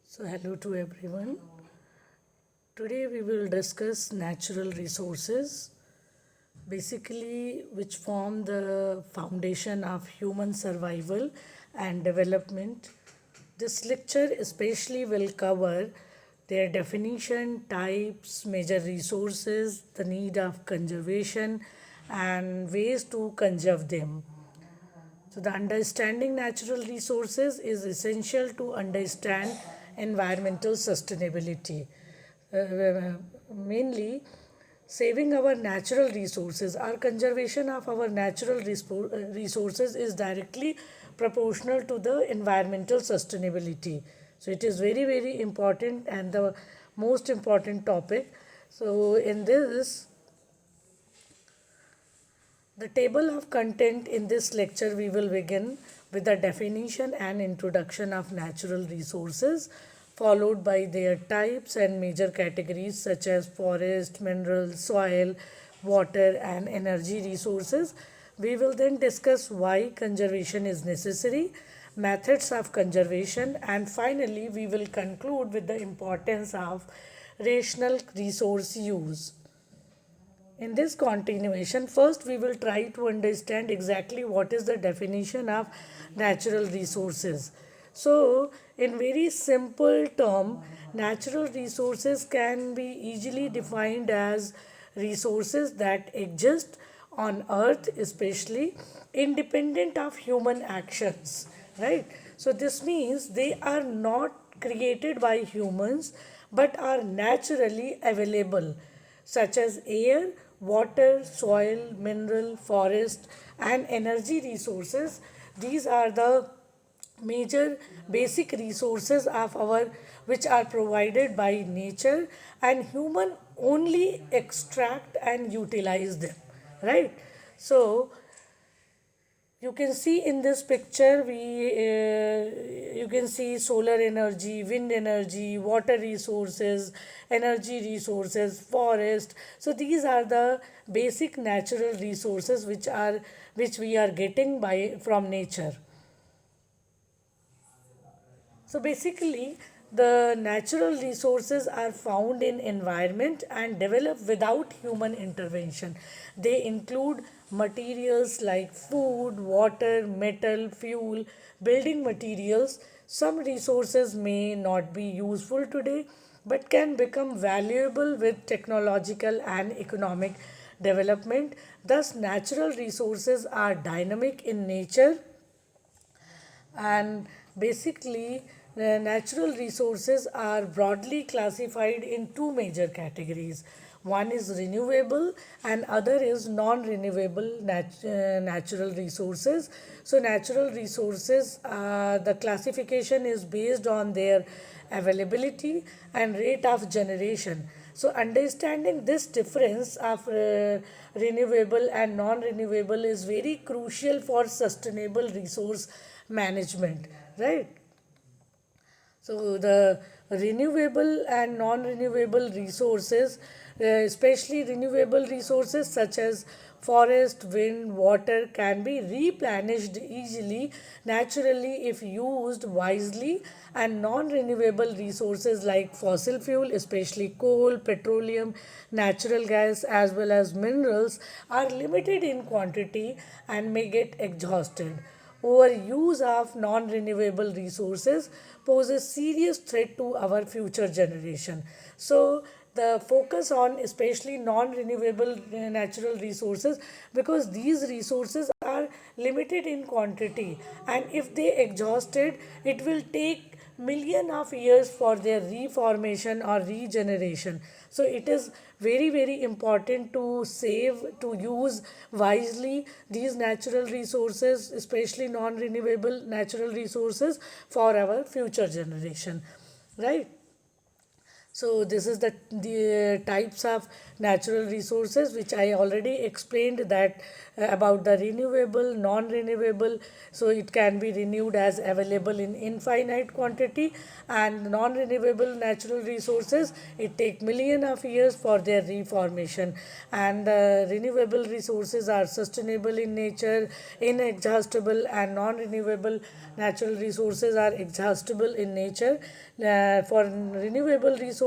So, hello to everyone. Today we will discuss natural resources, basically, which form the foundation of human survival and development. This lecture especially will cover their definition, types, major resources, the need of conservation, and ways to conserve them. So, the understanding natural resources is essential to understand environmental sustainability. Mainly, saving our natural resources, our conservation of our natural resources is directly proportional to the environmental sustainability. So, it is very, very important and the most important topic. So, in this, the table of content in this lecture, we will begin with the definition and introduction of natural resources, followed by their types and major categories such as forest, mineral, soil, water, and energy resources. We will then discuss why conservation is necessary, methods of conservation, and finally, we will conclude with the importance of rational resource use. In this continuation, first we will try to understand exactly what is the definition of natural resources. So, in very simple term, natural resources can be easily defined as resources that exist on earth, especially independent of human actions, right? So this means they are not created by humans but are naturally available, such as air, water, soil, mineral, forest, and energy resources. These are the major basic resources of our which are provided by nature, and human only extract and utilize them, right? So you can see in this picture, you can see solar energy, wind energy, water resources, energy resources, forest. So these are the basic natural resources which we are getting by from nature. So basically, the natural resources are found in environment and develop without human intervention. They include materials like food, water, metal, fuel, building materials. Some resources may not be useful today but can become valuable with technological and economic development. Thus, natural resources are dynamic in nature, and basically the natural resources are broadly classified in two major categories. One is renewable and other is non-renewable natural resources. So natural resources, the classification is based on their availability and rate of generation. So understanding this difference of renewable and non-renewable is very crucial for sustainable resource management, right? So the renewable and non-renewable resources, especially renewable resources such as forest, wind, water, can be replenished easily, naturally if used wisely, and non-renewable resources like fossil fuel, especially coal, petroleum, natural gas, as well as minerals, are limited in quantity and may get exhausted. Overuse of non-renewable resources poses serious threat to our future generation. So the focus on especially non-renewable natural resources, because these resources are limited in quantity, and if they exhausted, it will take million of years for their reformation or regeneration. So it is very, very important to save, to use wisely these natural resources, especially non-renewable natural resources, for our future generation, right? So this is the types of natural resources which I already explained, that about the renewable, non-renewable. So it can be renewed as available in infinite quantity, and non-renewable natural resources, it take million of years for their reformation. And renewable resources are sustainable in nature, inexhaustible, and non-renewable natural resources are exhaustible in nature. For renewable resources,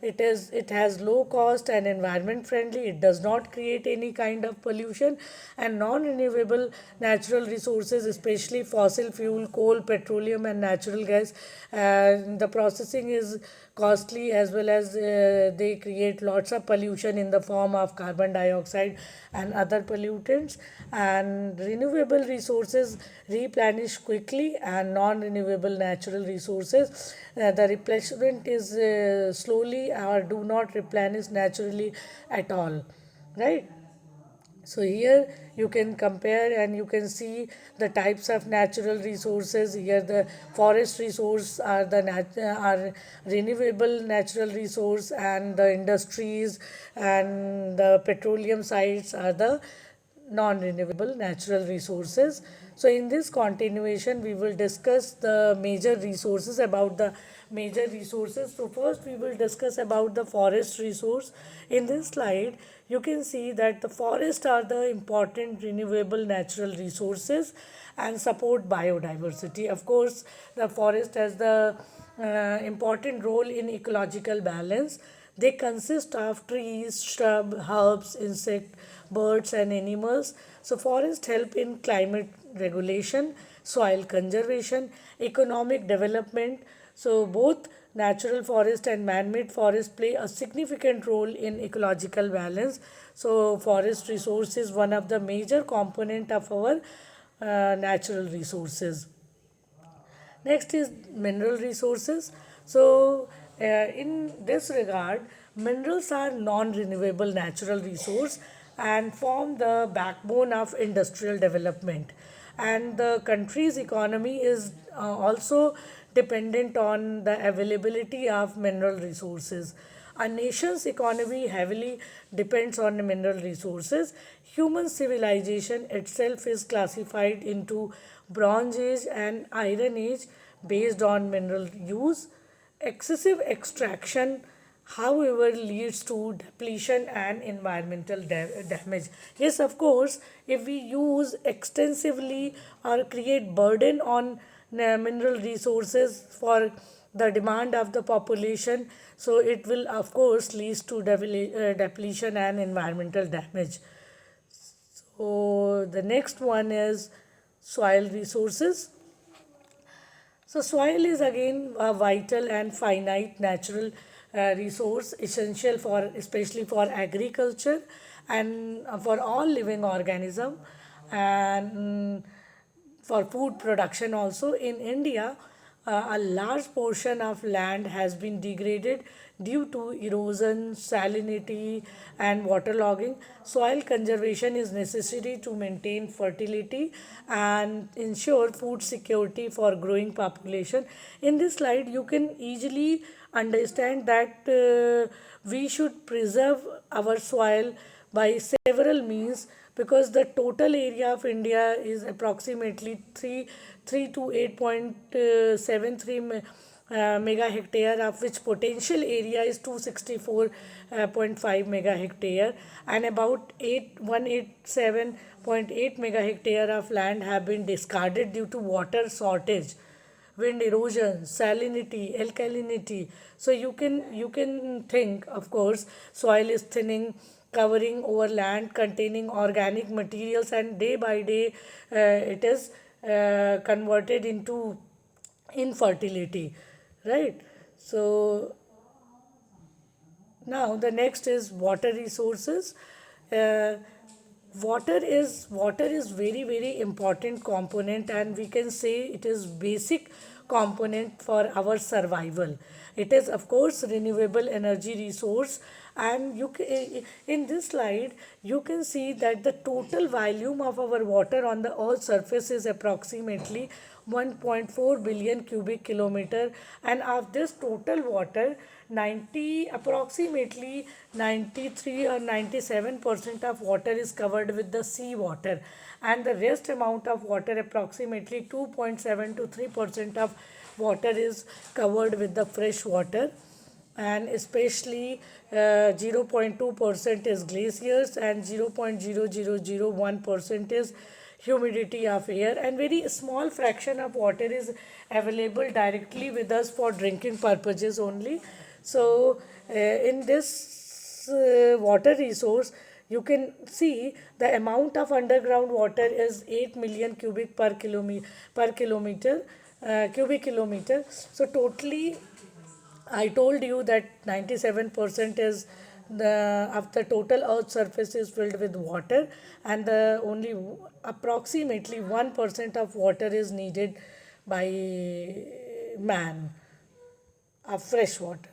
it has low cost and environment friendly. It does not create any kind of pollution. And non-renewable natural resources, especially fossil fuel, coal, petroleum, and natural gas, the processing is costly, as well as they create lots of pollution in the form of carbon dioxide and other pollutants. And renewable resources replenish quickly, and non-renewable natural resources, the replenishment is slowly or do not replenish naturally at all, right? So here you can compare and you can see the types of natural resources. Here the forest resource are are renewable natural resource, and the industries and the petroleum sites are the non-renewable natural resources. So in this continuation, we will discuss the major resources, about the major resources. So first we will discuss about the forest resource. In this slide, you can see that the forests are the important renewable natural resources and support biodiversity. Of course, the forest has the important role in ecological balance. They consist of trees, shrub, herbs, insect, birds, and animals. So forests help in climate regulation, soil conservation, economic development. So both natural forest and man-made forest play a significant role in ecological balance. So forest resource is one of the major component of our natural resources. Next is mineral resources. So, in this regard, minerals are non-renewable natural resource and form the backbone of industrial development. And the country's economy is also dependent on the availability of mineral resources. A nation's economy heavily depends on mineral resources. Human civilization itself is classified into Bronze Age and Iron Age based on mineral use. Excessive extraction, however, leads to depletion and environmental damage. Yes, of course, if we use extensively or create burden on mineral resources for the demand of the population, so it will of course lead to depletion and environmental damage. So the next one is soil resources. So soil is again a vital and finite natural resource, essential for, especially for agriculture and for all living organism, and for food production also. In India, a large portion of land has been degraded due to erosion, salinity, and waterlogging. Soil conservation is necessary to maintain fertility and ensure food security for growing population. In this slide, you can easily understand that we should preserve our soil by several means, because the total area of India is approximately 3 to 8.73 mega hectare, of which potential area is 264.5 mega hectare, and about 187.8 mega hectare of land have been discarded due to water shortage, wind erosion, salinity, alkalinity. So you can think, of course, soil is thinning, covering over land containing organic materials, and day by day it is converted into infertility, right? So now the next is water resources. uh, water is very important component, and we can say it is basic component for our survival. It is of course renewable energy resource, And in this slide you can see that the total volume of our water on the earth's surface is approximately 1.4 billion cubic kilometer, and of this total water 90 approximately 93 or 97% of water is covered with the sea water, and the rest amount of water approximately 2.7 to 3% of water is covered with the fresh water, and especially 0.2% is glaciers and 0.0001% is humidity of air, and very small fraction of water is available directly with us for drinking purposes only. So in this water resource you can see the amount of underground water is 8 million cubic per kilometer cubic kilometer. So totally I told you that 97% is the of the total earth surface is filled with water, and the only approximately 1% of water is needed by man of fresh water.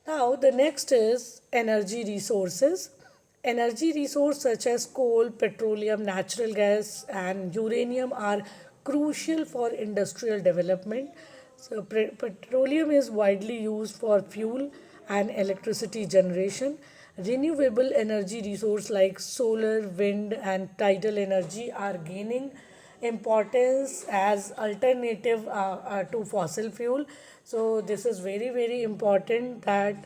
Now, the next is energy resources. Energy resources such as coal, petroleum, natural gas, and uranium are crucial for industrial development. So, petroleum is widely used for fuel and electricity generation. Renewable energy resources like solar, wind, and tidal energy are gaining importance as alternative to fossil fuel. So this is very very important that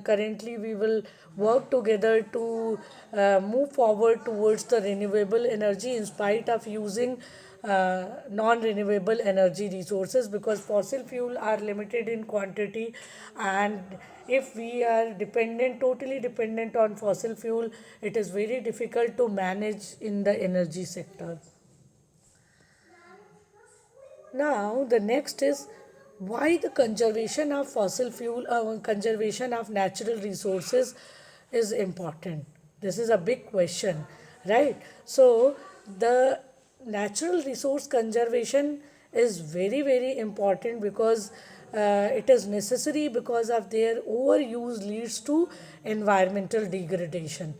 currently we will work together to move forward towards the renewable energy in spite of using non-renewable energy resources, because fossil fuel are limited in quantity, and if we are totally dependent on fossil fuel, it is very difficult to manage in the energy sector. Now, the next is why the conservation of conservation of natural resources is important. This is a big question, right? So, the natural resource conservation is very, very important because it is necessary because of their overuse leads to environmental degradation,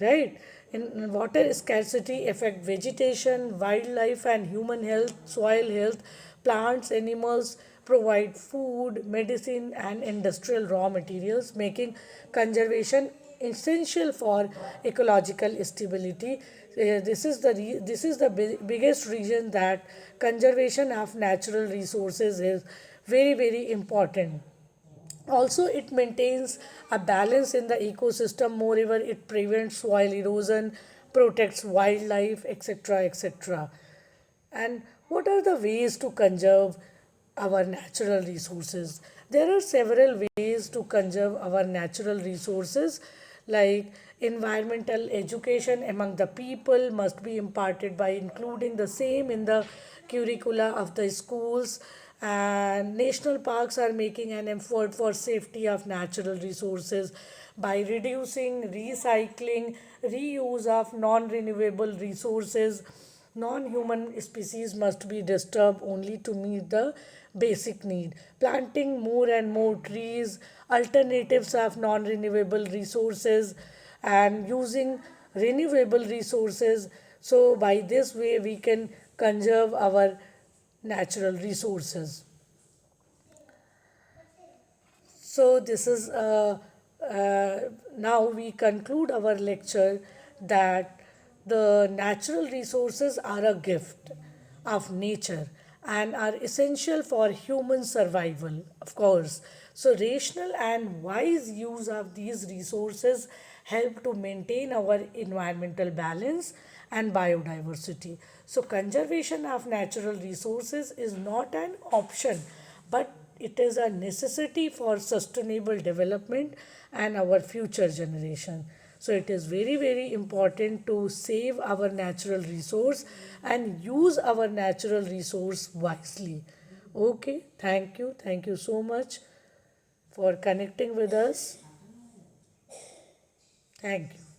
right? In water scarcity affect vegetation, wildlife, and human health, soil health. Plants, animals provide food, medicine, and industrial raw materials, making conservation essential for ecological stability. This is the biggest reason that conservation of natural resources is very very important. Also, it maintains a balance in the ecosystem. Moreover, it prevents soil erosion, protects wildlife, etc. etc. And what are the ways to conserve our natural resources? There are several ways to conserve our natural resources, like environmental education among the people must be imparted by including the same in the curricula of the schools, and national parks are making an effort for safety of natural resources by reducing recycling, reuse of non-renewable resources. Non-human species must be disturbed only to meet the basic need. Planting more and more trees, alternatives of non-renewable resources, and using renewable resources. So by this way we can conserve our natural resources. So this is now we conclude our lecture that the natural resources are a gift of nature and are essential for human survival, of course. So rational and wise use of these resources help to maintain our environmental balance and biodiversity. So conservation of natural resources is not an option, but it is a necessity for sustainable development and our future generation. So it is very very important to save our natural resource and use our natural resource wisely. Okay, thank you so much for connecting with us. Thank you.